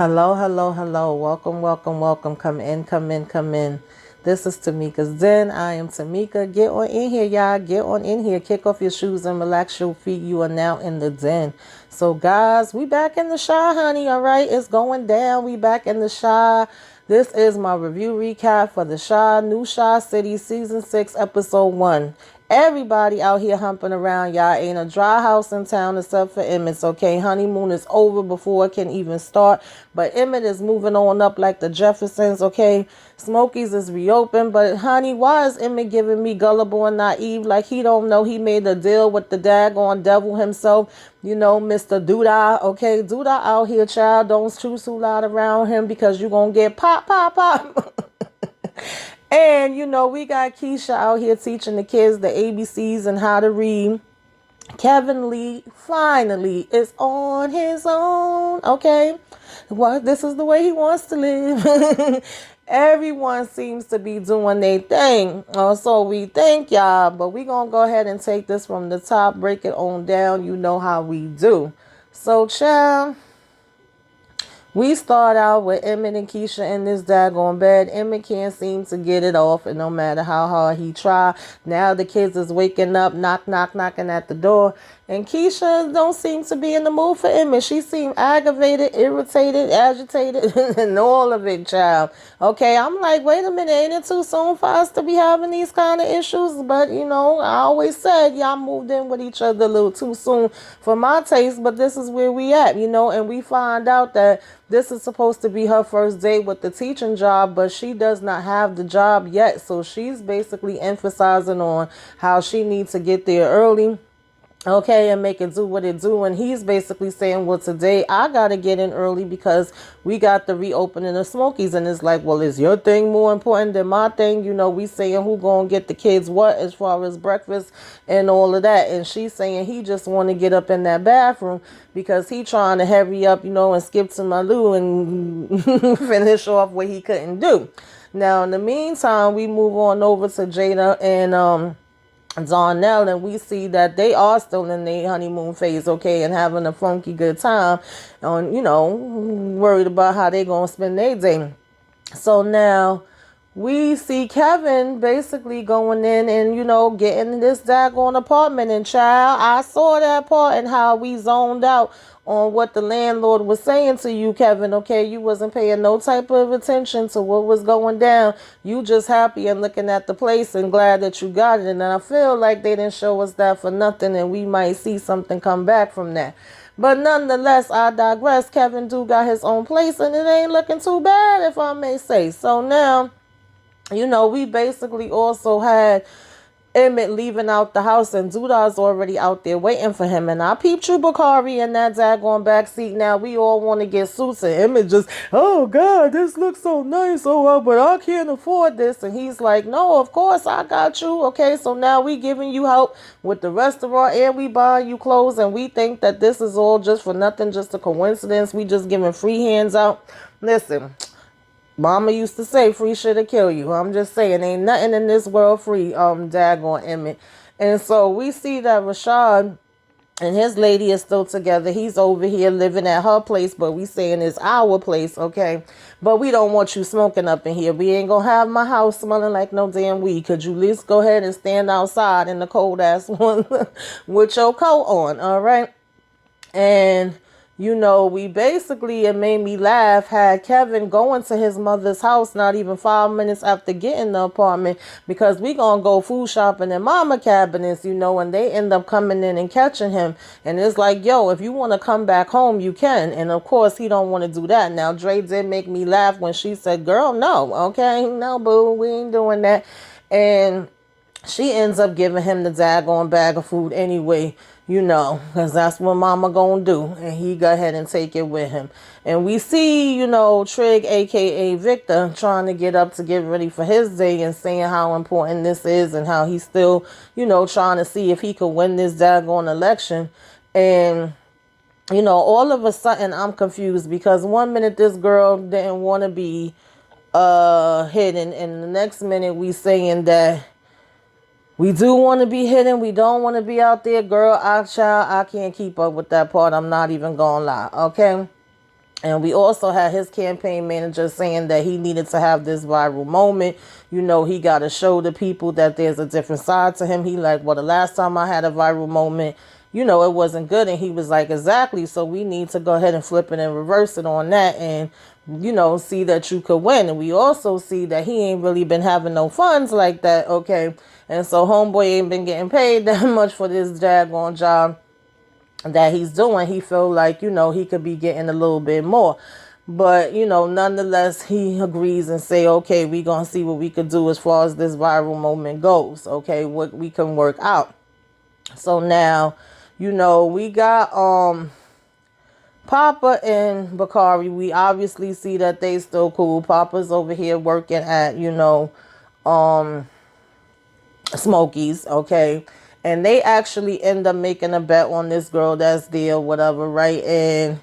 Hello, hello, hello. Welcome, welcome, welcome. Come in, come in, come in. This is Tamika's Den. I am Tamika. Get on in here, y'all. Get on in here. Kick off your shoes and relax your feet. You are now in the den. So, guys, we back in the shy, honey. All right, it's going down. We back in the shy. This is my review recap for the Shy New Shy City Season 6, Episode 1. Everybody out here humping around. Y'all ain't a dry house in town except for Emmett. Okay, honeymoon is over before it can even start. But Emmett is moving on up like the Jeffersons. Okay, Smokies is reopened. But honey, why is Emmett giving me gullible and naive like he don't know he made a deal with the daggone devil himself? You know, Mr. Doodah. Okay, Doodah out here, child. Don't chew too loud around him because you gonna get pop, pop, pop. And, you know, we got Keisha out here teaching the kids the ABCs and how to read. Kevin Lee finally is on his own. Okay. Well, this is the way he wants to live. Everyone seems to be doing their thing. So we think, y'all. But we going to go ahead and take this from the top, break it on down. You know how we do. So, child. We start out with Emmett and Keisha in this daggone bed. Emmett can't seem to get it off, and no matter how hard he try, now the kids is waking up, knocking at the door. And Keisha don't seem to be in the mood for Emmett. She seemed aggravated, irritated, agitated, and all of it, child. Okay, I'm like, wait a minute, ain't it too soon for us to be having these kind of issues? But, you know, I always said y'all moved in with each other a little too soon for my taste, but this is where we at, you know, and we find out that this is supposed to be her first date with the teaching job, but she does not have the job yet. So she's basically emphasizing on how she needs to get there early. Okay, and make it do what it do. And he's basically saying, well, today I got to get in early because we got the reopening of Smokies. And it's like, well, is your thing more important than my thing? You know, we saying who going to get the kids what as far as breakfast and all of that. And she's saying he just want to get up in that bathroom because he trying to hurry up, you know, and skip to my loo and finish off what he couldn't do. Now, in the meantime, we move on over to Jada and Darnell, and we see that they are still in their honeymoon phase, okay, and having a funky good time on, you know, worried about how they gonna spend their day. So now we see Kevin basically going in and, you know, getting this daggone apartment. And child, I saw that part and how we zoned out on what the landlord was saying to you, Kevin. Okay, you wasn't paying no type of attention to what was going down. You just happy and looking at the place and glad that you got it. And I feel like they didn't show us that for nothing, and we might see something come back from that. But nonetheless, I digress. Kevin do got his own place, and it ain't looking too bad, if I may say. So now, you know, we basically also had Emmett leaving out the house, and Duda's already out there waiting for him. And I peeped you, Bakari, in that daggone backseat. Now we all want to get suits, and Emmett just, oh God, this looks so nice. Oh well, but I can't afford this. And he's like, no, of course I got you. Okay, so now we giving you help with the restaurant, and we buying you clothes, and we think that this is all just for nothing, just a coincidence. We just giving free hands out. Listen. Mama used to say free shit'll kill you. I'm just saying, ain't nothing in this world free, daggone Emmett. And so we see that Rashad and his lady is still together. He's over here living at her place, but we saying it's our place, okay? But we don't want you smoking up in here. We ain't gonna have my house smelling like no damn weed. Could you at least go ahead and stand outside in the cold ass one with your coat on, all right? And you know, we basically, it made me laugh, had Kevin going to his mother's house not even 5 minutes after getting the apartment, because we gonna go food shopping in mama cabinets, you know, and they end up coming in and catching him. And it's like, yo, if you want to come back home, you can. And of course, he don't want to do that. Now, Dre did make me laugh when she said, girl, no, okay, no, boo, we ain't doing that. And she ends up giving him the daggone bag of food anyway, you know, because that's what mama gonna do. And he go ahead and take it with him. And we see, you know, Trig, a.k.a. Victor, trying to get up to get ready for his day and saying how important this is and how he's still, you know, trying to see if he could win this daggone election. And, you know, all of a sudden I'm confused because 1 minute this girl didn't want to be hidden, and the next minute we saying that we do want to be hidden. We don't want to be out there. Girl, I can't keep up with that part. I'm not even gonna lie. Okay. And we also had his campaign manager saying that he needed to have this viral moment. He got to show the people that there's a different side to him. He like, well, the last time I had a viral moment, it wasn't good. And he was like, exactly. So we need to go ahead and flip it and reverse it on that and, see that you could win. And we also see that he ain't really been having no funds like that. Okay. And so homeboy ain't been getting paid that much for this daggone job that he's doing. He feel like, he could be getting a little bit more. But, nonetheless, he agrees and say, okay, we going to see what we could do as far as this viral moment goes. Okay, what we can work out. So now, we got Papa and Bakari. We obviously see that they still cool. Papa's over here working at, Smokies, okay? And they actually end up making a bet on this girl that's there, whatever, right? And,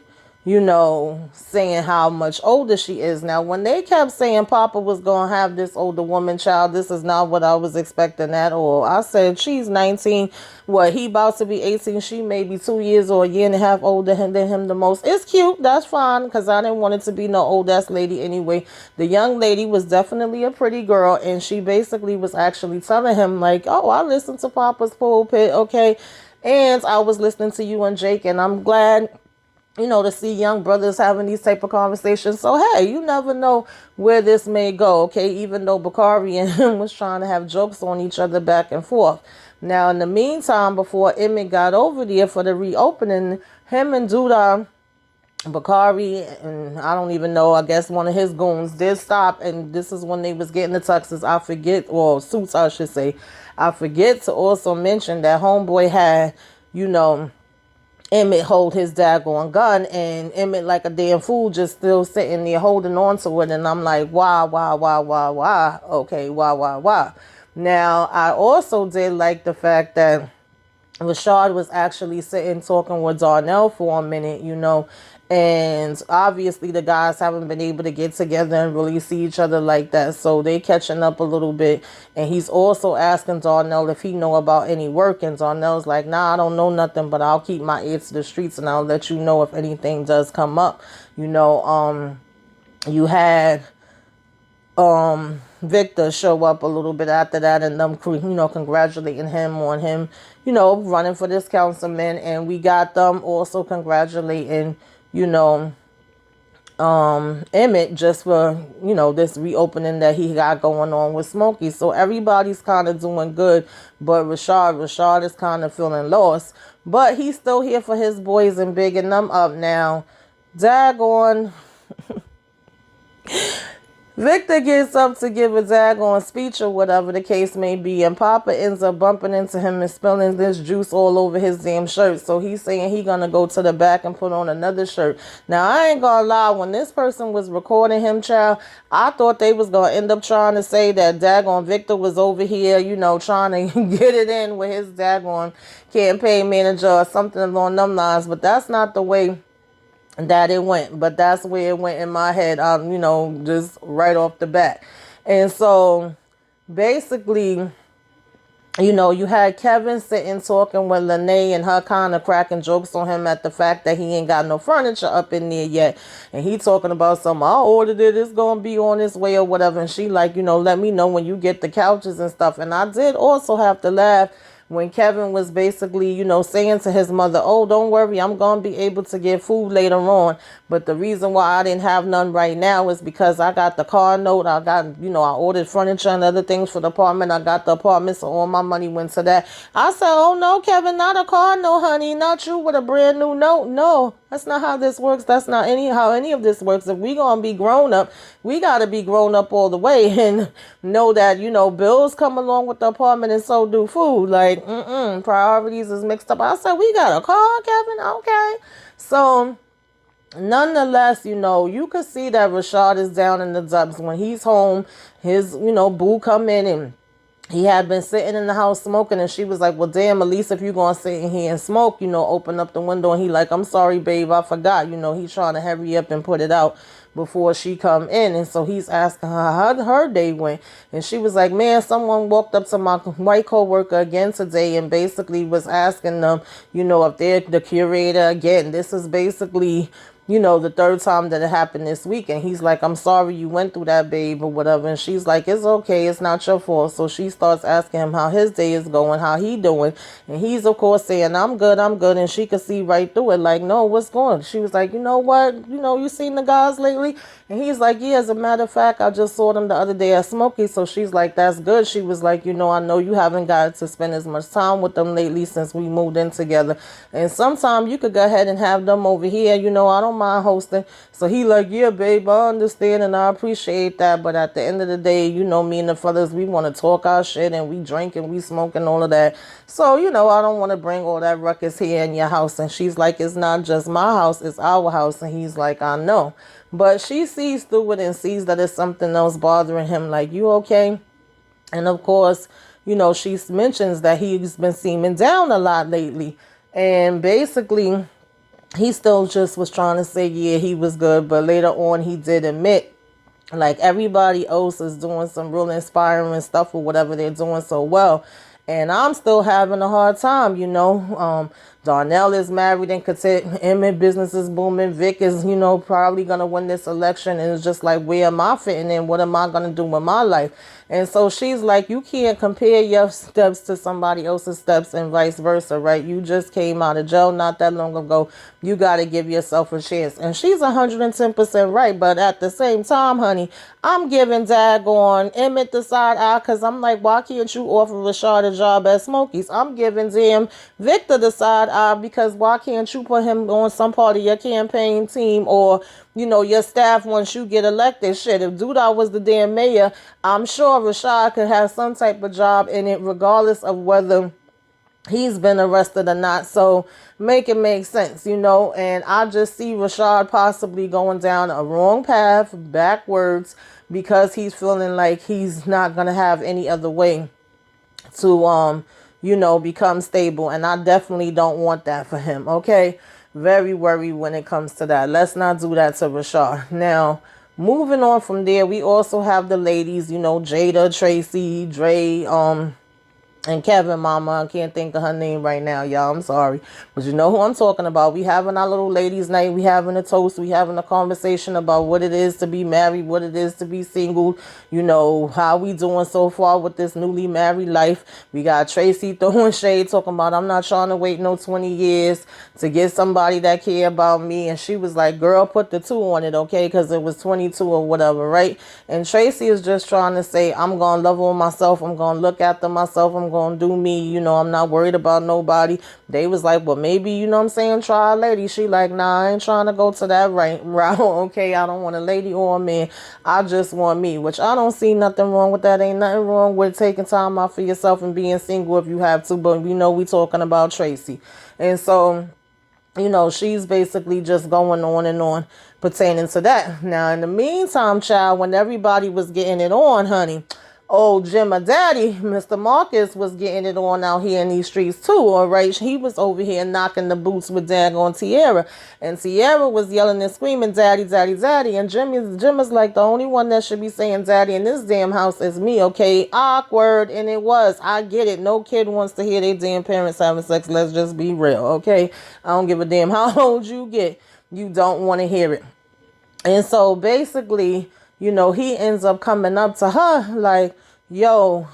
saying how much older she is. Now, when they kept saying Papa was going to have this older woman child, this is not what I was expecting at all. I said, she's 19. What, he about to be 18. She may be 2 years or a year and a half older than him the most. It's cute. That's fine, because I didn't want it to be no old-ass lady anyway. The young lady was definitely a pretty girl, and she basically was actually telling him, like, oh, I listened to Papa's pulpit, okay? And I was listening to you and Jake, and I'm glad to see young brothers having these type of conversations. So, hey, you never know where this may go, okay? Even though Bakari and him was trying to have jokes on each other back and forth. Now, in the meantime, before Emmett got over there for the reopening, him and Duda, Bakari, and I don't even know, I guess one of his goons did stop, and this is when they was getting the tuxes. I forget, or suits, I should say. I forget to also mention that homeboy had, Emmett hold his daggone gun, and Emmett like a damn fool just still sitting there holding on to it. And I'm like, why? Okay, why? Now, I also did like the fact that Rashad was actually sitting talking with Darnell for a minute, and obviously the guys haven't been able to get together and really see each other like that, so they catching up a little bit. And he's also asking Darnell if he know about any work, and Darnell's like, nah, I don't know nothing, but I'll keep my ear to the streets and I'll let you know if anything does come up. You had Victor show up a little bit after that, and them, congratulating him on him, running for this councilman. And we got them also congratulating, Emmett just for, this reopening that he got going on with Smokey. So everybody's kind of doing good, but Rashad is kind of feeling lost. But he's still here for his boys and bigging them up now. Daggone. Victor gets up to give a daggone speech or whatever the case may be, and Papa ends up bumping into him and spilling this juice all over his damn shirt. So he's saying he gonna go to the back and put on another shirt. Now, I ain't gonna lie, when this person was recording him, child, I thought they was gonna end up trying to say that daggone Victor was over here, trying to get it in with his daggone campaign manager or something along them lines. But that's not the way that it went, but that's where it went in my head, just right off the bat. And so basically, you had Kevin sitting talking with Lene and her kind of cracking jokes on him at the fact that he ain't got no furniture up in there yet. And he talking about something, I ordered it, it's going to be on its way or whatever. And she like, let me know when you get the couches and stuff. And I did also have to laugh when Kevin was basically, saying to his mother, oh, don't worry, I'm going to be able to get food later on. But the reason why I didn't have none right now is because I got the car note. I got, I ordered furniture and other things for the apartment. I got the apartment, so all my money went to that. I said, oh, no, Kevin, not a car note, honey. Not you with a brand new note. No, that's not how this works. That's not how any of this works. If we going to be grown up, we got to be grown up all the way and know that, bills come along with the apartment and so do food. Like, priorities is mixed up. I said, we got a car, Kevin? Okay. So, nonetheless, you could see that Rashad is down in the dumps. When he's home, his, boo come in and he had been sitting in the house smoking, and she was like, well, damn, at least if you're going to sit in here and smoke, open up the window. And he like, I'm sorry, babe, I forgot. He's trying to hurry up and put it out before she come in. And so he's asking her how her day went. And she was like, man, someone walked up to my white coworker again today and basically was asking them, if they're the curator again. This is basically, the third time that it happened this week. And he's like, I'm sorry you went through that, babe, or whatever. And she's like, it's okay. It's not your fault. So she starts asking him how his day is going, how he doing. And he's, of course, saying, I'm good, I'm good. And she could see right through it. Like, no, what's going on? She was like, you know what? You seen the guys lately? And he's like, yeah, as a matter of fact, I just saw them the other day at Smokey. So she's like, that's good. She was like, I know you haven't got to spend as much time with them lately since we moved in together. And sometime you could go ahead and have them over here. I don't mind hosting. So he like, yeah, babe, I understand and I appreciate that. But at the end of the day, me and the fellas, we want to talk our shit and we drink and we smoke and all of that. So, I don't want to bring all that ruckus here in your house. And she's like, it's not just my house, it's our house. And he's like, I know. But she sees through it and sees that it's something else bothering him. Like, you okay? And of course, she mentions that he's been seeming down a lot lately. And basically, he still just was trying to say, yeah, he was good. But later on, he did admit, like, everybody else is doing some real inspiring stuff or whatever, they're doing so well. And I'm still having a hard time, Darnell is married and content. Emmett business is booming. Vic is, probably going to win this election. And it's just like, where am I fitting in? What am I going to do with my life? And so she's like, you can't compare your steps to somebody else's steps and vice versa, right? You just came out of jail not that long ago. You got to give yourself a chance. And she's 110% right. But at the same time, honey, I'm giving daggone Emmett the side eye because I'm like, why can't you offer Rashad a job at Smokies? I'm giving damn Victor the side eye because why can't you put him on some part of your campaign team or, your staff once you get elected? Shit, if Duda was the damn mayor, I'm sure Rashad could have some type of job in it regardless of whether he's been arrested or not. So make it make sense, and I just see Rashad possibly going down a wrong path backwards because he's feeling like he's not going to have any other way to become stable. And I definitely don't want that for him. Okay, very worried when it comes to that. Let's not do that to Rashad. Now, moving on from there, we also have the ladies, Jada, Tracy, Dre, and Kevin mama. I can't think of her name right now, y'all. I'm sorry. But you know who I'm talking about. We having our little ladies night. We having a toast. We having a conversation about what it is to be married, what it is to be single. How we doing so far with this newly married life. We got Tracy throwing shade, talking about, I'm not trying to wait no 20 years to get somebody that care about me. And she was like, girl, put the 2 on it, okay? Because it was 22 or whatever, right? And Tracy is just trying to say, I'm going to love on myself. I'm going to look after myself. I'm going to do me. I'm not worried about nobody. They was like, well, maybe, try a lady. She like, nah, I ain't trying to go to that route. Okay, I don't want a lady or a man. I just want me, which I don't see nothing wrong with that. Ain't nothing wrong with taking time out for yourself and being single if you have to. But we talking about Tracy. And so, she's basically just going on and on pertaining to that. Now, in the meantime, child, when everybody was getting it on, honey, old Jimma Daddy, Mr. Marcus, was getting it on out here in these streets too, all right? He was over here knocking the boots with daggone Tierra. And Tierra was yelling and screaming, Daddy, Daddy, Daddy. And Jimma's like, the only one that should be saying Daddy in this damn house is me, okay? Awkward. And it was. I get it. No kid wants to hear their damn parents having sex. Let's just be real, okay? I don't give a damn how old you get. You don't want to hear it. And so basically, he ends up coming up to her like, yo,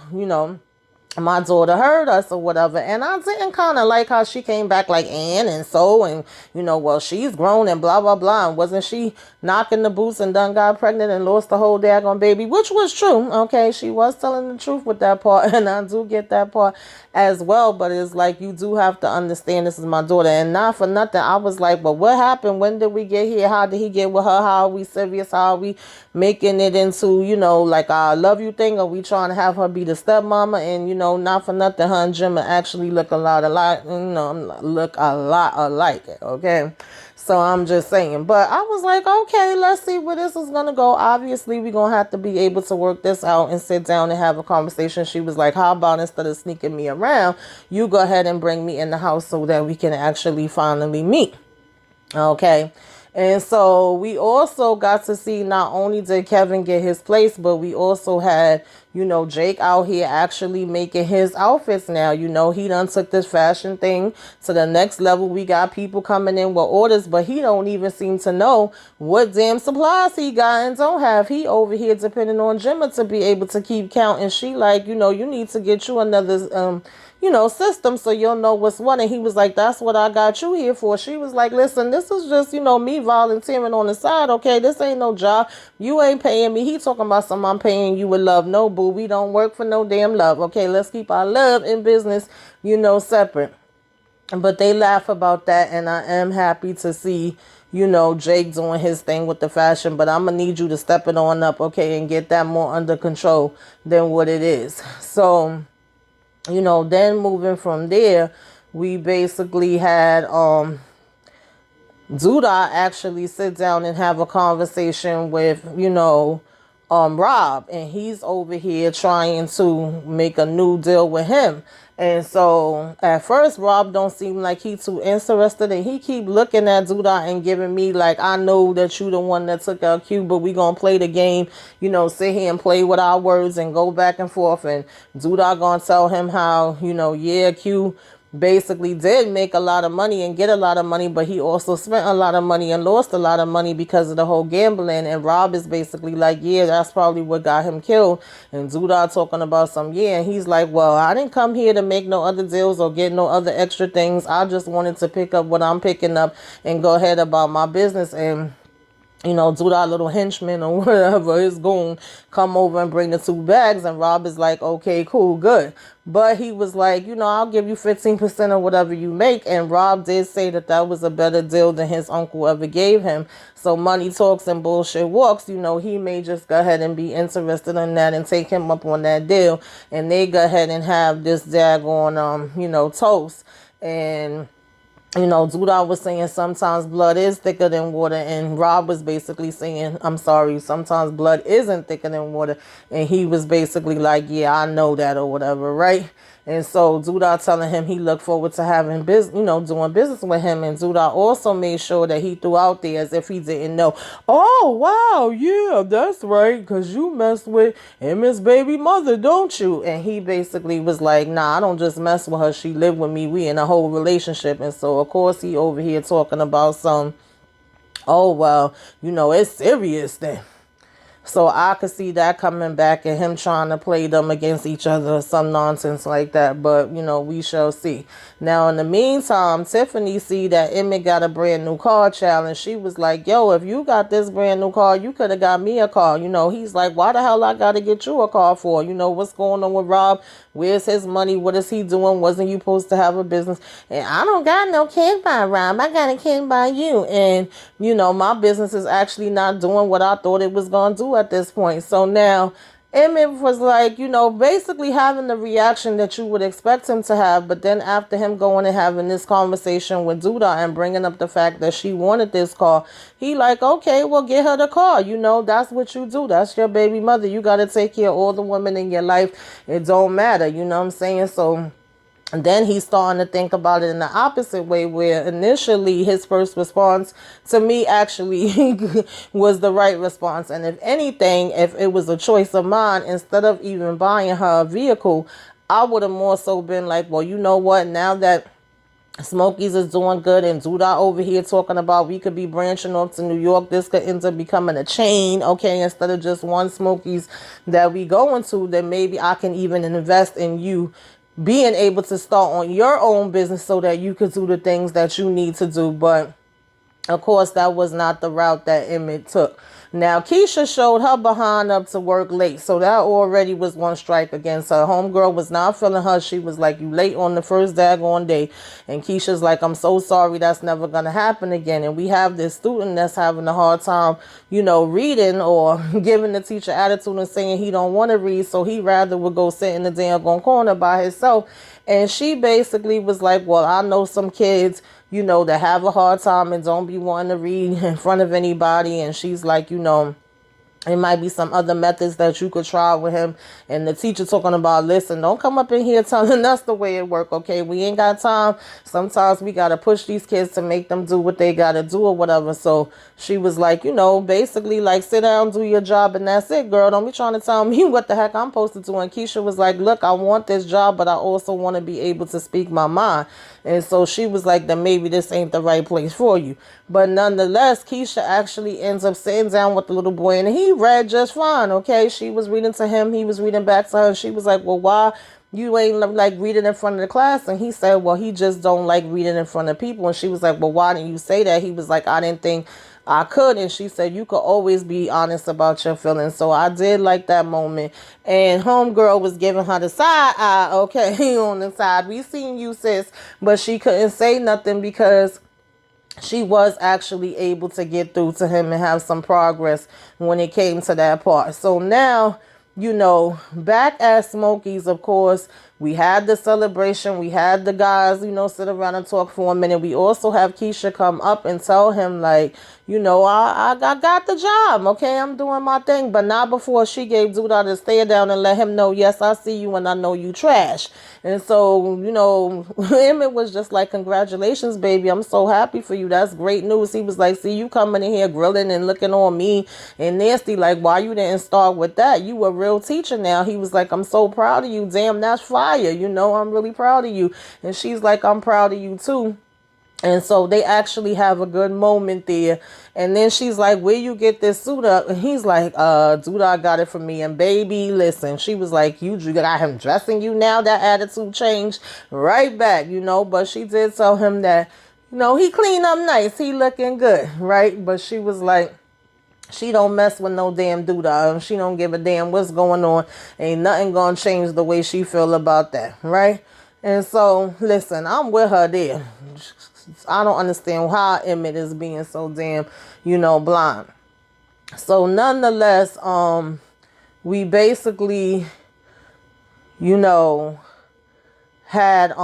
my daughter heard us or whatever. And I didn't kind of like how she came back like, and so, and, well, she's grown and blah, blah, blah. And wasn't she knocking the boots and done got pregnant and lost the whole daggone baby, which was true. Okay, she was telling the truth with that part. And I do get that part as well. But it's like, you do have to understand this is my daughter. And not for nothing, I was like, but what happened? When did we get here? How did he get with her? How are we serious? How are we making it into, like a love you thing? Are we trying to have her be the stepmama? And, not for nothing, her and Jimma actually look a lot alike, okay? So I'm just saying, but I was like, okay, let's see where this is going to go. Obviously, we're going to have to be able to work this out and sit down and have a conversation. She was like, how about instead of sneaking me around, you go ahead and bring me in the house so that we can actually finally meet, okay? And so we also got to see not only did Kevin get his place, but we also had, Jake out here actually making his outfits now. He done took this fashion thing to the next level. We got people coming in with orders, but he don't even seem to know what damn supplies he got and don't have. He over here depending on Gemma to be able to keep count. And she like, you need to get you another system so you'll know what's what. And he was like, that's what I got you here for. She was like, listen, this is just, me volunteering on the side. Okay, this ain't no job. You ain't paying me. He talking about something I'm paying you with love. No, boo, we don't work for no damn love. Okay, let's keep our love and business, separate. But they laugh about that, and I am happy to see, Jake doing his thing with the fashion. But I'm going to need you to step it on up, okay, and get that more under control than what it is. So, then moving from there, we basically had Duda actually sit down and have a conversation with, Rob, and he's over here trying to make a new deal with him. And so at first Rob don't seem like he too interested, and he keep looking at Duda and giving me like, I know that you the one that took our cue, but we gonna play the game, sit here and play with our words and go back and forth. And Duda gonna tell him how, yeah, Q basically did make a lot of money and get a lot of money, but he also spent a lot of money and lost a lot of money because of the whole gambling. And Rob is basically like, yeah, that's probably what got him killed. And Duda talking about some, yeah, and he's like, well, I didn't come here to make no other deals or get no other extra things. I just wanted to pick up what I'm picking up and go ahead about my business. And do that little henchman or whatever is going to come over and bring the 2 bags. And Rob is like, okay, cool, good. But he was like, I'll give you 15% of whatever you make. And Rob did say that that was a better deal than his uncle ever gave him. So money talks and bullshit walks. He may just go ahead and be interested in that and take him up on that deal. And they go ahead and have this daggone, toast. And Duda was saying sometimes blood is thicker than water, and Rob was basically saying, I'm sorry, sometimes blood isn't thicker than water. And he was basically like, yeah, I know that or whatever, right? And so Duda telling him he looked forward to having business, doing business with him. And Duda also made sure that he threw out there as if he didn't know. Oh, wow, yeah, that's right, because you mess with Emma's baby mother, don't you? And he basically was like, nah, I don't just mess with her. She lived with me. We in a whole relationship. And so, of course, he over here talking about some, oh, well, it's serious then. So I could see that coming back and him trying to play them against each other or some nonsense like that. But, we shall see. Now, in the meantime, Tiffany see that Emmett got a brand new car, child. And she was like, yo, if you got this brand new car, you could have got me a car. He's like, why the hell I got to get you a car for? What's going on with Rob? Where's his money? What is he doing? Wasn't you supposed to have a business? And I don't got no kid by Rob. I got a kid by you. And, my business is actually not doing what I thought it was going to do at this point. So now Emmett was like, basically having the reaction that you would expect him to have. But then after him going and having this conversation with Duda and bringing up the fact that she wanted this car, he like, okay, well, get her the car. That's what you do. That's your baby mother. You got to take care of all the women in your life. It don't matter. You know what I'm saying? So and then he's starting to think about it in the opposite way, where initially his first response to me actually was the right response. And if anything, if it was a choice of mine, instead of even buying her a vehicle, I would have more so been like, well, you know what? Now that Smokies is doing good and Duda over here talking about we could be branching off to New York, this could end up becoming a chain, okay, instead of just one Smokies that we go into, then maybe I can even invest in you being able to start on your own business so that you could do the things that you need to do. But of course, that was not the route that Emmett took. Now, Keisha showed her behind up to work late. So that already was one strike against her. Homegirl was not feeling her. She was like, you late on the first daggone day. And Keisha's like, I'm so sorry. That's never going to happen again. And we have this student that's having a hard time, reading or giving the teacher attitude and saying he don't want to read. So he rather would go sit in the damn corner by himself. And she basically was like, well, I know some kids, that have a hard time and don't be wanting to read in front of anybody. And she's like, It might be some other methods that you could try with him. And the teacher talking about, listen, don't come up in here telling us the way it work, okay? We ain't got time. Sometimes we got to push these kids to make them do what they got to do or whatever. So she was like, basically like, sit down, do your job, and that's it, girl. Don't be trying to tell me what the heck I'm supposed to do. And Keisha was like, look, I want this job, but I also want to be able to speak my mind. And so she was like, then maybe this ain't the right place for you. But nonetheless, Keisha actually ends up sitting down with the little boy, and he read just fine, okay? She was reading to him, he was reading back to her, and she was like, well, why you ain't like reading in front of the class? And he said, well, he just don't like reading in front of people. And she was like, well, why didn't you say that? He was like, I didn't think I could. And she said, you could always be honest about your feelings. So I did like that moment. And homegirl was giving her the side eye, okay, on the side. We seen you, sis. But she couldn't say nothing because she was actually able to get through to him and have some progress when it came to that part. So now, back at Smokey's, of course, we had the celebration. We had the guys, sit around and talk for a minute. We also have Keisha come up and tell him, like, I got the job. Okay, I'm doing my thing. But not before she gave Duda to stay down and let him know, yes, I see you and I know you trash. And so, Emmett was just like, congratulations, baby. I'm so happy for you. That's great news. He was like, see you coming in here grilling and looking on me and nasty. Like, why you didn't start with that? You a real teacher now. He was like, I'm so proud of you. Damn, that's fire. I'm really proud of you. And she's like, I'm proud of you too. And so they actually have a good moment there. And then she's like, where you get this suit up? And he's like, dude, I got it from me. And baby, listen, she was like, you got him dressing you now? That attitude changed right back, But she did tell him that, he cleaned up nice. He looking good, right? But she was like, she don't mess with no damn dude. She don't give a damn what's going on. Ain't nothing gonna change the way she feel about that, right? And so, listen, I'm with her there. I don't understand how Emmett is being so damn, blind. So nonetheless, we basically, had,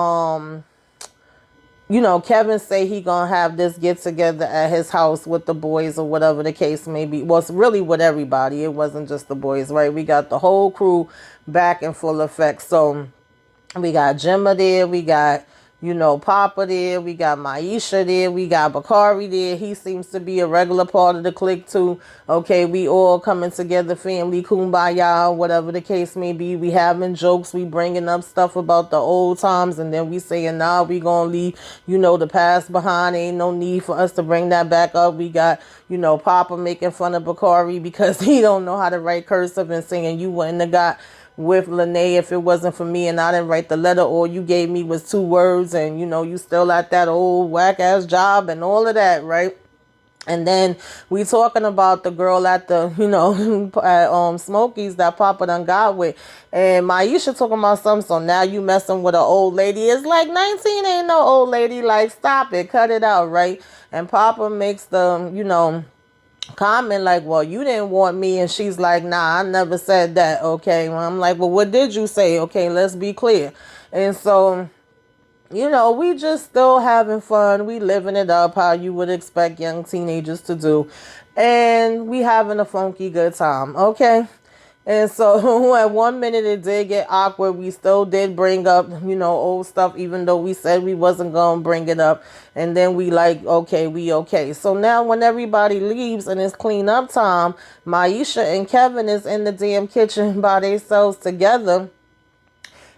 Kevin say he gonna have this get together at his house with the boys or whatever the case may be. Well, it's really with everybody. It wasn't just the boys, right? We got the whole crew back in full effect. So we got Gemma there. We got, Papa there. We got Maisha there. We got Bakari there. He seems to be a regular part of the clique too. Okay, we all coming together, family, kumbaya, whatever the case may be. We having jokes. We bringing up stuff about the old times. And then we saying, nah, we gonna leave, the past behind. Ain't no need for us to bring that back up. We got, Papa making fun of Bakari because he don't know how to write cursive and saying you wouldn't have got with Lene if it wasn't for me and I didn't write the letter. All you gave me was 2 words and you still at that old whack ass job and all of that, right? And then we talking about the girl at the, at Smokey's that Papa done got with. And Maisha talking about something, so now you messing with an old lady. It's like 19 ain't no old lady. Like, stop it, cut it out, right? And Papa makes the, comment like, well, you didn't want me. And she's like, nah, I never said that. Okay. Well, I'm like, well, what did you say? Okay, let's be clear. And so, we just still having fun. We living it up how you would expect young teenagers to do. And we having a funky good time. Okay. And so at 1 minute it did get awkward. We still did bring up, old stuff, even though we said we wasn't going to bring it up. And then we like, okay, we okay. So now when everybody leaves and it's clean up time, Maisha and Kevin is in the damn kitchen by themselves together.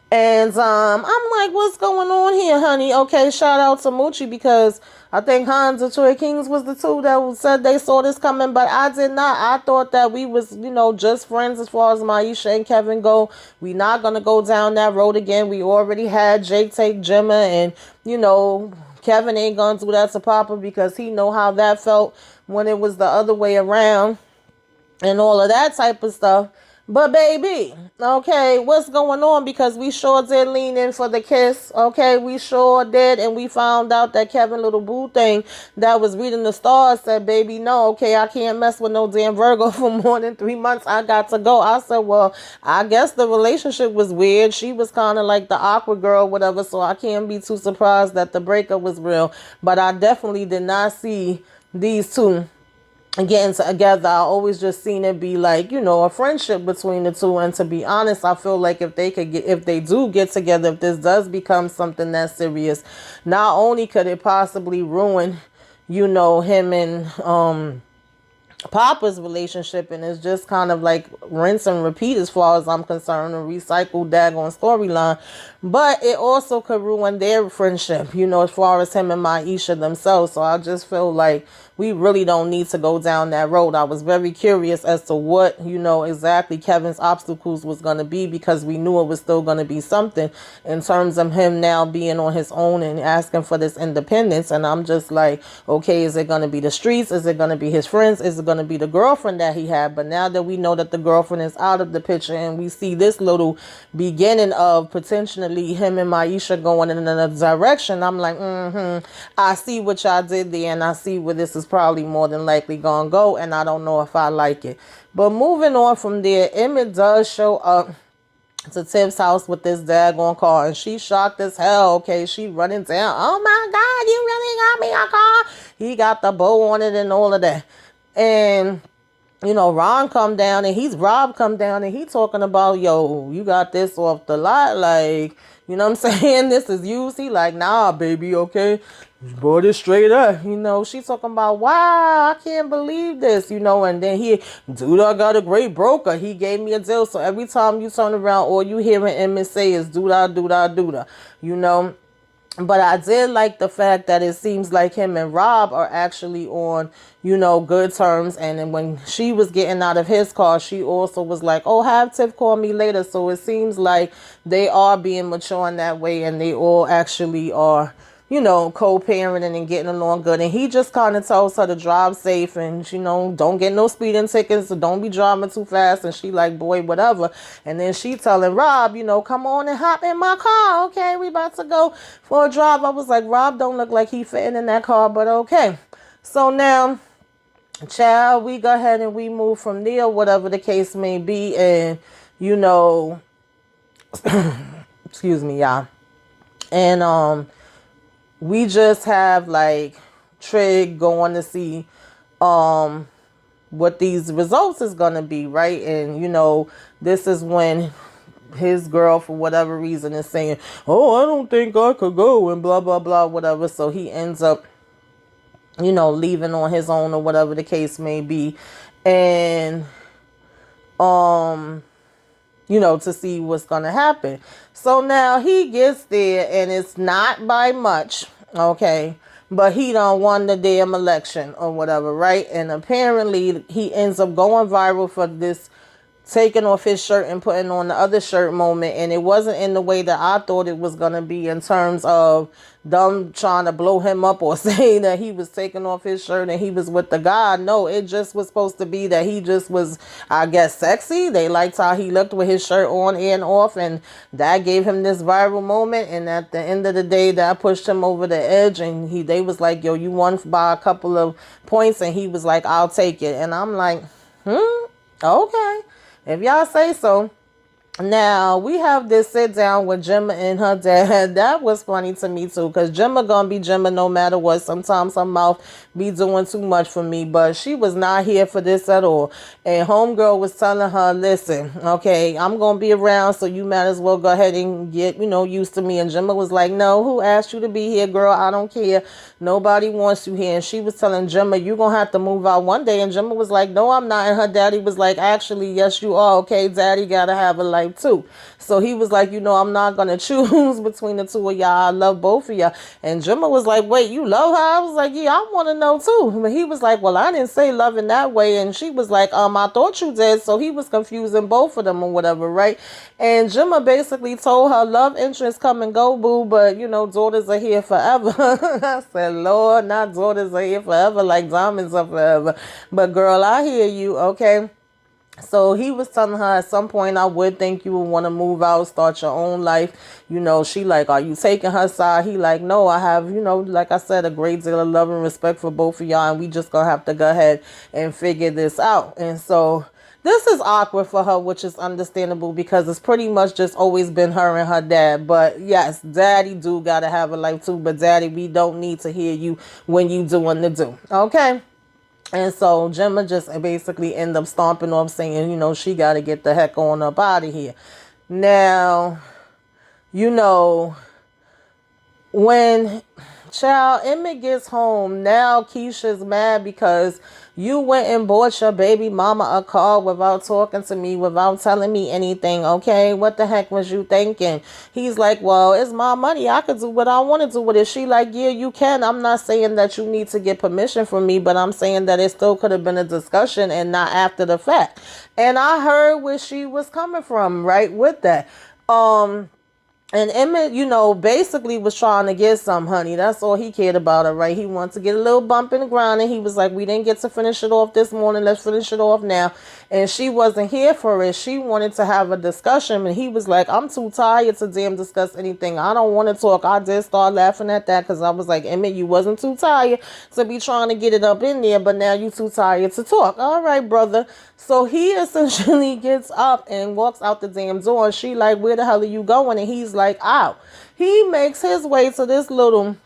And I'm like, what's going on here, honey? Okay, shout out to Moochie because I think Hans and Troy Kings was the 2 that said they saw this coming, but I did not. I thought that we was, just friends as far as Maisha and Kevin go. We not going to go down that road again. We already had Jake take Gemma and, Kevin ain't going to do that to Papa because he know how that felt when it was the other way around and all of that type of stuff. But baby, okay, what's going on? Because we sure did lean in for the kiss. Okay, we sure did. And we found out that Kevin Little Boo thing that was reading the stars said, baby, no, okay, I can't mess with no damn Virgo for more than 3 months. I got to go. I said, well, I guess the relationship was weird. She was kind of like the awkward girl, whatever. So I can't be too surprised that the breakup was real. But I definitely did not see these 2 getting together. I always just seen it be like, a friendship between the two. And to be honest, I feel like if they do get together, if this does become something that's serious, not only could it possibly ruin, him and Papa's relationship, and it's just kind of like rinse and repeat as far as I'm concerned, a recycled daggone storyline. But it also could ruin their friendship, as far as him and Maisha themselves. So I just feel like we really don't need to go down that road. I was very curious as to what, exactly Kevin's obstacles was going to be, because we knew it was still going to be something in terms of him now being on his own and asking for this independence. And I'm just like, okay, is it going to be the streets? Is it going to be his friends? Is it going to be the girlfriend that he had? But now that we know that the girlfriend is out of the picture, and we see this little beginning of potentially him and Maisha going in another direction, I'm like, I see what y'all did there, and I see where this is probably more than likely gonna go, and I don't know if I like it. But moving on from there, Emmett does show up to Tiff's house with this daggone car, and she shocked as hell. Okay, she running down, oh my God, you really got me a car. He got the bow on it and all of that. And Rob come down and he talking about, yo, you got this off the lot, like, you know what I'm saying? This is used. He like, nah, baby, okay. Brought it straight up. She talking about, wow, I can't believe this, and then dude, I got a great broker. He gave me a deal. So every time you turn around, all you hearing Emmett say is do-da. But I did like the fact that it seems like him and Rob are actually on, good terms. And then when she was getting out of his car, she also was like, oh, have Tiff call me later. So it seems like they are being mature in that way, and they all actually are, co-parenting and getting along good. And he just kind of tells her to drive safe and, don't get no speeding tickets, so don't be driving too fast. And she like, boy, whatever. And then she telling Rob, come on and hop in my car. Okay, we about to go for a drive. I was like, Rob don't look like he fitting in that car, but okay. So now, child, we go ahead and we move from there, whatever the case may be. And, excuse me, y'all. And, we just have like Trig going to see what these results is going to be, right? And this is when his girl, for whatever reason, is saying, oh, I don't think I could go, and blah blah blah, whatever. So he ends up leaving on his own, or whatever the case may be. And to see what's going to happen. So now he gets there, and it's not by much, okay? But he don't won the damn election or whatever, right? And apparently he ends up going viral for this taking off his shirt and putting on the other shirt moment. And it wasn't in the way that I thought it was going to be, in terms of them trying to blow him up or say that he was taking off his shirt and he was with the guy. No, it just was supposed to be that he just was, I guess, sexy. They liked how he looked with his shirt on and off, and that gave him this viral moment. And at the end of the day, that pushed him over the edge, and they was like, yo, you won by a couple of points, and he was like, I'll take it. And I'm like, okay, if y'all say so. Now, we have this sit down with Gemma and her dad. That was funny to me too, because Gemma gonna be Gemma no matter what. Sometimes her mouth be doing too much for me, but she was not here for this at all. And homegirl was telling her, listen, okay, I'm gonna be around, so you might as well go ahead and get, used to me. And Gemma was like, no, who asked you to be here, girl? I don't care. Nobody wants you here. And she was telling Gemma, you gonna have to move out one day. And Gemma was like, no, I'm not. And her daddy was like, actually, yes, you are. Okay, daddy gotta have a life too. So he was like, I'm not gonna choose between the two of y'all. I love both of y'all. And Gemma was like, wait, you love her? I was like, yeah, I want to know too. But he was like, well, I didn't say love in that way. And she was like, I thought you did. So he was confusing both of them or whatever, right? And Gemma basically told her, love interests come and go, boo, but daughters are here forever. I said, Lord, not daughters are here forever like diamonds are forever. But girl, I hear you, okay? So he was telling her, at some point I would think you would want to move out, start your own life. She like, are you taking her side? He like, no, I have, like I said, a great deal of love and respect for both of y'all, and we just gonna have to go ahead and figure this out. And so this is awkward for her, which is understandable, because it's pretty much just always been her and her dad. But yes, daddy do gotta have a life too, but daddy, we don't need to hear you when you doing the do, okay? And so Gemma just basically end up stomping off saying, she got to get the heck on up out of here. Now, you know, when child Emmett gets home, now Keisha's mad because you went and bought your baby mama a car without talking to me, without telling me anything. Okay, what the heck was you thinking? He's like, well, it's my money, I could do what I want to do with it. She like, yeah, you can. I'm not saying that you need to get permission from me, but I'm saying that it still could have been a discussion and not after the fact. And I heard where she was coming from, right, with that. And Emmett, basically was trying to get some, honey. That's all he cared about, all right? He wanted to get a little bump in the ground, and he was like, we didn't get to finish it off this morning. Let's finish it off now. And she wasn't here for it. She wanted to have a discussion, and he was like, I'm too tired to damn discuss anything. I don't want to talk. I did start laughing at that because I was like, Emmett, you wasn't too tired to be trying to get it up in there, but now you too tired to talk. All right, brother. So he essentially gets up and walks out the damn door, and she like, where the hell are you going? And he's like, out. He makes his way to this little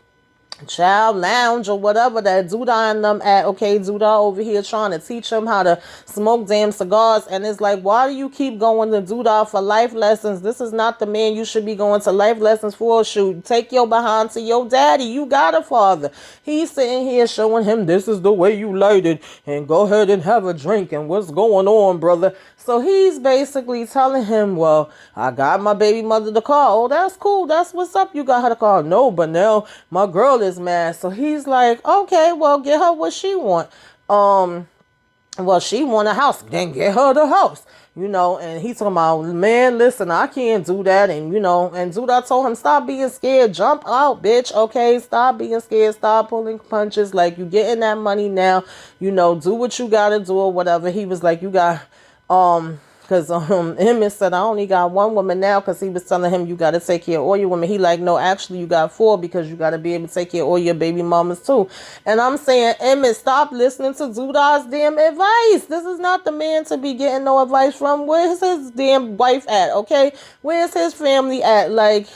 child lounge or whatever that Duda and them at. Okay, Duda over here trying to teach him how to smoke damn cigars, and it's like, why do you keep going to Duda for life lessons? This is not the man you should be going to life lessons for. Shoot, take your behind to your daddy. You got a father. He's sitting here showing him this is the way you light it, and go ahead and have a drink, and what's going on, brother? So he's basically telling him, well, I got my baby mother the car. Oh, that's cool. That's what's up. You got her the car. No, but now my girl is mad. So he's like, okay, well, get her what she want. Well, she want a house. Then get her the house. And he's talking about, man, listen, I can't do that. And, and Duda told him, stop being scared. Jump out, bitch. Okay, stop being scared. Stop pulling punches. Like, you getting that money now. Do what you got to do or whatever. He was like, you got... because Emmett said, I only got one woman now, because he was telling him you got to take care of all your women. He like, no, actually you got 4, because you got to be able to take care of all your baby mamas too. And I'm saying, Emmett, stop listening to Duda's damn advice. This is not the man to be getting no advice from. Where's his damn wife at? Okay, where's his family at? Like,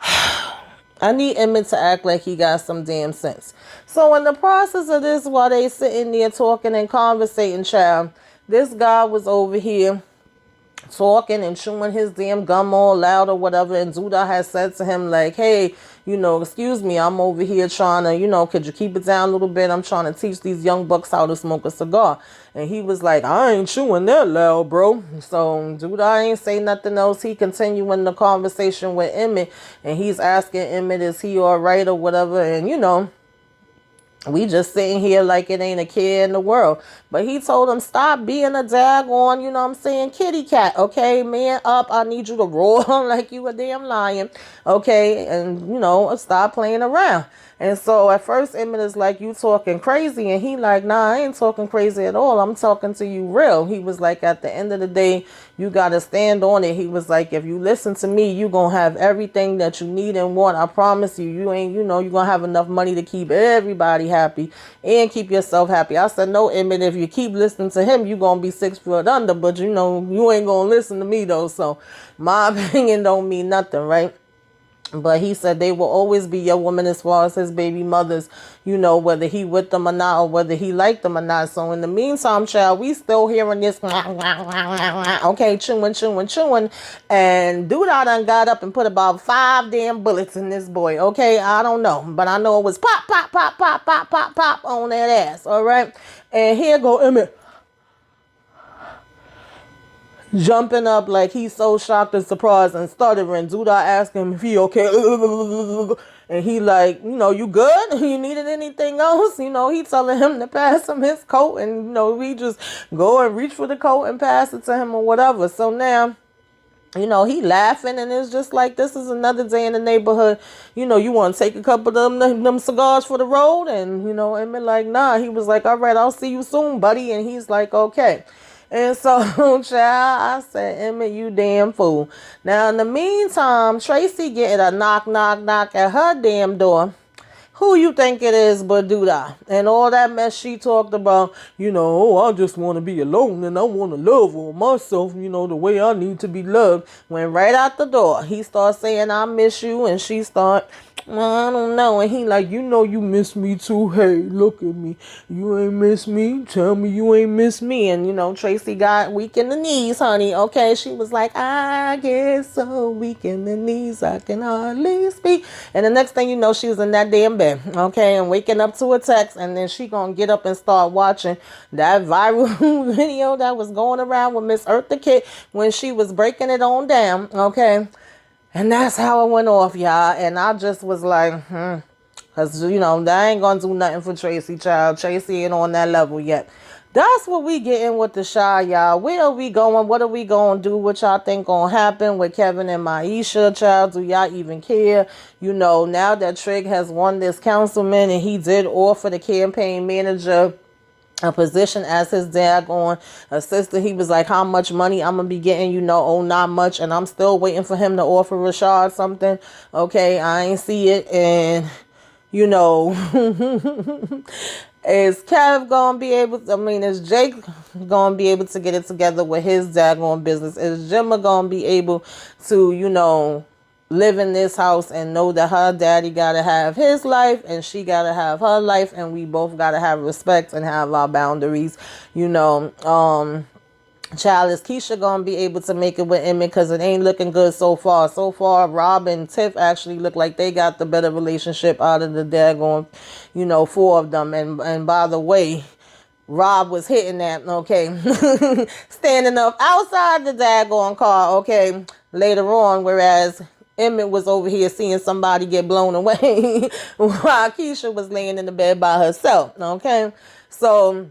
I need Emmett to act like he got some damn sense. So in the process of this, while they sitting there talking and conversating, child, this guy was over here talking and chewing his damn gum all loud or whatever. And Duda has said to him like, hey, excuse me, I'm over here trying to, could you keep it down a little bit? I'm trying to teach these young bucks how to smoke a cigar. And he was like, I ain't chewing that loud, bro. So Duda ain't say nothing else. He continuing the conversation with Emmett, and he's asking Emmett, is he all right or whatever? And, we just sitting here like it ain't a care in the world. But he told him, stop being a daggone, kitty cat. Okay, man up. I need you to roar like you a damn lion. Okay, and, stop playing around. And so at first Emmett is like, you talking crazy. And he like, nah, I ain't talking crazy at all. I'm talking to you real. He was like, at the end of the day, you got to stand on it. He was like, if you listen to me, you going to have everything that you need and want. I promise you, you ain't, you're going to have enough money to keep everybody happy and keep yourself happy. I said, no, Emmett, if you keep listening to him, you going to be 6 foot under. But, you ain't going to listen to me, though. So my opinion don't mean nothing, right? But he said they will always be your woman as far as his baby mothers, whether he with them or not, or whether he liked them or not. So in the meantime, child, we still hearing this, okay, chewing. And Duda done got up and put about 5 damn bullets in this boy, okay? I don't know, but I know it was pop, pop, pop, pop, pop, pop, pop on that ass, all right? And here go Emmett, jumping up like he's so shocked and surprised and stuttering. Duda asking him if he okay. And he like, you good? You needed anything else? He telling him to pass him his coat. And, we just go and reach for the coat and pass it to him or whatever. So now, he laughing, and it's just like, this is another day in the neighborhood. You want to take a couple of them cigars for the road? And, Emmett like, nah. He was like, all right, I'll see you soon, buddy. And he's like, okay. And so, child, I said, Emmett, you damn fool. Now, in the meantime, Tracy getting a knock at her damn door. Who you think it is but Duda? And all that mess she talked about, I just want to be alone and I want to love on myself, the way I need to be loved. Went right out the door. He started saying, I miss you. And she start well, I don't know. And he like, you miss me too. Hey, look at me. You ain't miss me. Tell me you ain't miss me. And Tracy got weak in the knees, honey. Okay, she was like, I get so weak in the knees, I can hardly speak. And the next thing you know, she was in that damn bed. Okay, and waking up to a text, and then she gonna get up and start watching that viral video that was going around with Miss Eartha Kitt when she was breaking it on down. Okay. And that's how it went off, y'all. And I just was like, because, that ain't going to do nothing for Tracy, child. Tracy ain't on that level yet. That's what we getting with the Shy, y'all. Where are we going? What are we going to do? What y'all think going to happen with Kevin and Maisha, child? Do y'all even care? Now that Trig has won this councilman and he did offer the campaign manager a position as his daggone assistant. He was like, how much money I'm gonna be getting? Oh, not much. And I'm still waiting for him to offer Rashad something. Okay, I ain't see it. And is Kev gonna be able to, is Jake gonna be able to get it together with his daggone business? Is Gemma gonna be able to live in this house and know that her daddy gotta have his life and she gotta have her life, and we both gotta have respect and have our boundaries? Child, is Keisha gonna be able to make it with Emmett? Because it ain't looking good so far. So far, Rob and Tiff actually look like they got the better relationship out of the daggone, four of them. And by the way, Rob was hitting that, okay, standing up outside the daggone car, okay, later on, whereas Emmett was over here seeing somebody get blown away while Keisha was laying in the bed by herself, okay? So,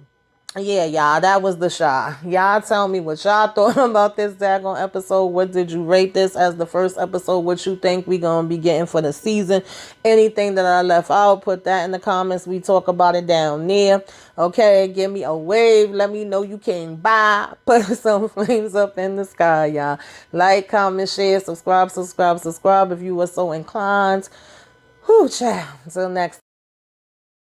yeah, y'all, that was the Shy. Y'all tell me what y'all thought about this daggone episode. What did you rate this as the first episode? What you think we gonna be getting for the season? Anything that I left out, put that in the comments. We talk about it down there. Okay, give me a wave. Let me know you came by. Put some flames up in the sky, y'all. Like, comment, share, subscribe if you were so inclined. Whew, child. Until next